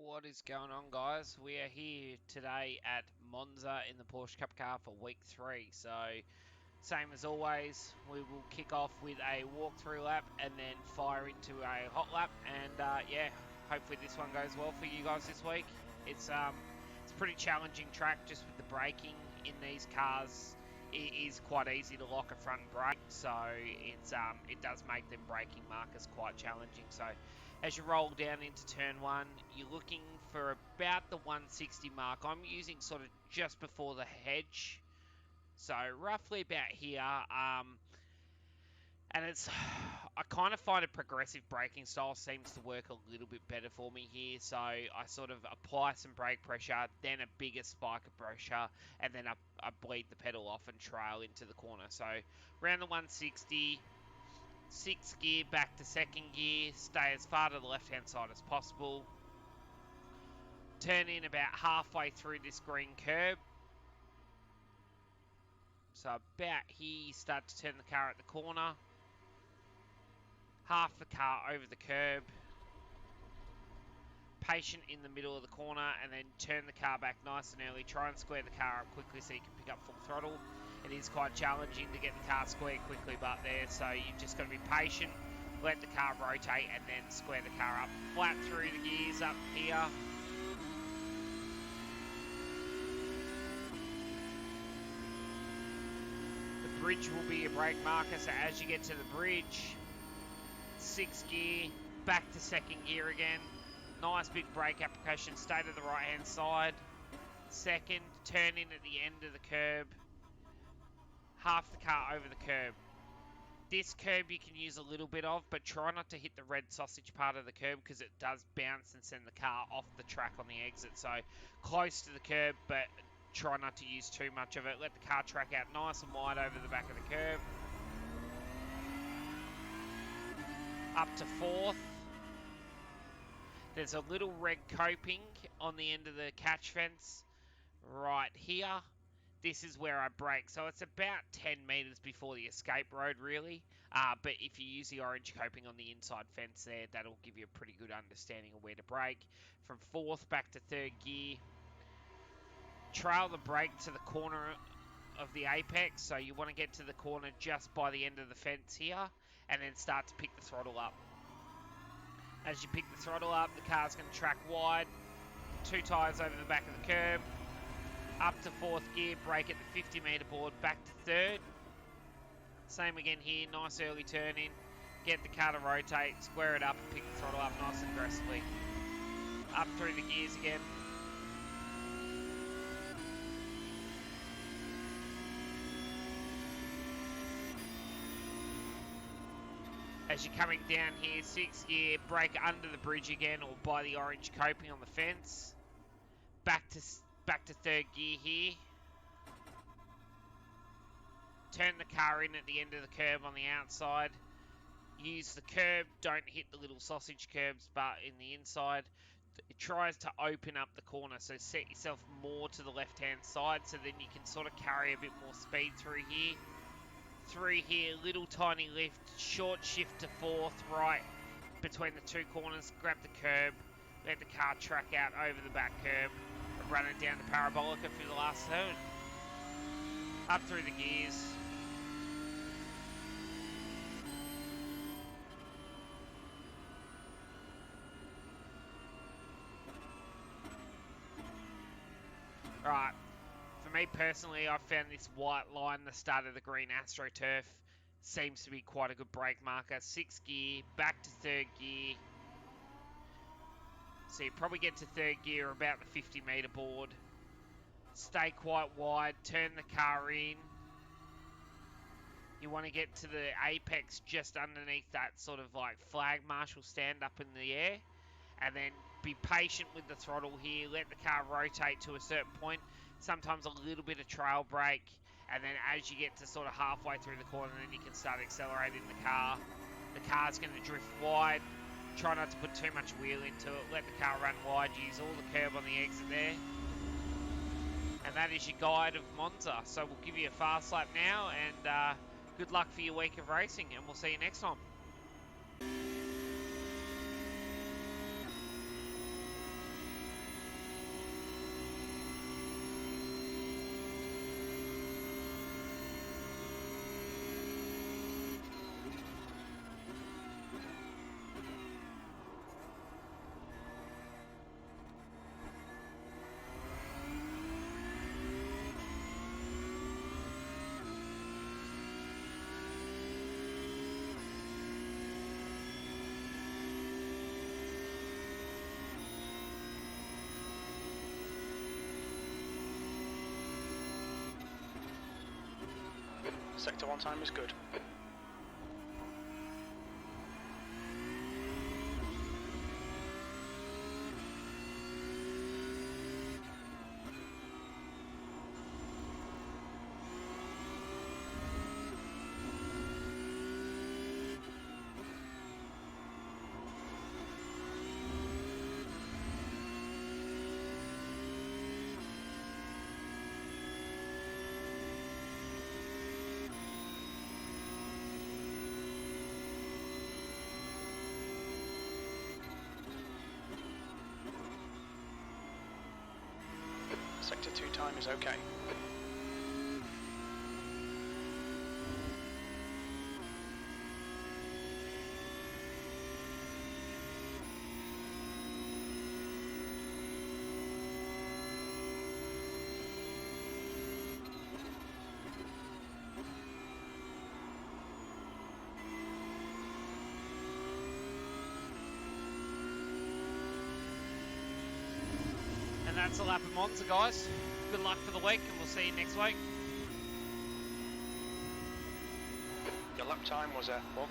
What is going on, guys? We are here today at Monza in the Porsche Cup car for week 3. So, same as always, we will kick off with a walkthrough lap and then fire into a hot lap. And yeah, hopefully this one goes well for you guys this week. It's a pretty challenging track just with the braking in these cars. It is quite easy to lock a front brake, so it does make them braking markers quite challenging. So as you roll down into turn 1, you're looking for about the 160 mark. I'm using sort of just before the hedge, so roughly about here. And I kind of find a progressive braking style seems to work a little bit better for me here. So I sort of apply some brake pressure, then a bigger spike of pressure, and then I bleed the pedal off and trail into the corner. So around the 160, 6th gear back to 2nd gear, stay as far to the left-hand side as possible. Turn in about halfway through this green curb. So about here, you start to turn the car at the corner. Half the car over the curb, patient in the middle of the corner, and then turn the car back nice and early. Try and square the car up quickly so you can pick up full throttle. It is quite challenging to get the car squared quickly, but there, so you've just got to be patient, let the car rotate, and then square the car up. Flat through the gears up here. The bridge will be your brake marker, so as you get to the bridge, 6th gear, back to 2nd gear again. Nice big brake application, stay to the right hand side. 2nd, turn in at the end of the curb. Half the car over the curb. This curb you can use a little bit of, but try not to hit the red sausage part of the curb because it does bounce and send the car off the track on the exit. So close to the curb, but try not to use too much of it. Let the car track out nice and wide over the back of the curb. Up to 4th. There's a little red coping on the end of the catch fence right here. This is where I brake. So it's about 10 metres before the escape road, really. But if you use the orange coping on the inside fence there, that'll give you a pretty good understanding of where to brake. From 4th back to 3rd gear. Trail the brake to the corner of the apex. So you want to get to the corner just by the end of the fence here. And then start to pick the throttle up. As you pick the throttle up, the car's going to track wide. 2 tyres over the back of the curb. Up to 4th gear, brake at the 50 metre board, back to 3rd. Same again here, nice early turn in. Get the car to rotate, square it up and pick the throttle up nice and aggressively. Up through the gears again. As you're coming down here, 6th gear, brake under the bridge again or by the orange coping on the fence. Back to 3rd gear here. Turn the car in at the end of the curb on the outside. Use the curb, don't hit the little sausage curbs, but in the inside. It tries to open up the corner, so set yourself more to the left-hand side so then you can sort of carry a bit more speed through here. Through here, little tiny lift, short shift to 4th, right between the 2 corners, grab the curb, let the car track out over the back curb, and run it down the parabolica for the last turn. Up through the gears. Right. For me personally, I've found this white line, the start of the green AstroTurf, seems to be quite a good brake marker. 6th gear, back to 3rd gear. So you probably get to 3rd gear about the 50 metre board. Stay quite wide, turn the car in. You want to get to the apex just underneath that sort of like flag marshal stand up in the air. And then be patient with the throttle here. Let the car rotate to a certain point. Sometimes a little bit of trail brake. And then as you get to sort of halfway through the corner, then you can start accelerating the car. The car's going to drift wide. Try not to put too much wheel into it. Let the car run wide. Use all the curb on the exit there. And that is your guide of Monza. So we'll give you a fast lap now. And good luck for your week of racing. And we'll see you next time. Sector 1 time is good. Sector 2 time is okay. And that's a lap of Monza, guys. Good luck for the week, and we'll see you next week. Your lap time was a 1:15.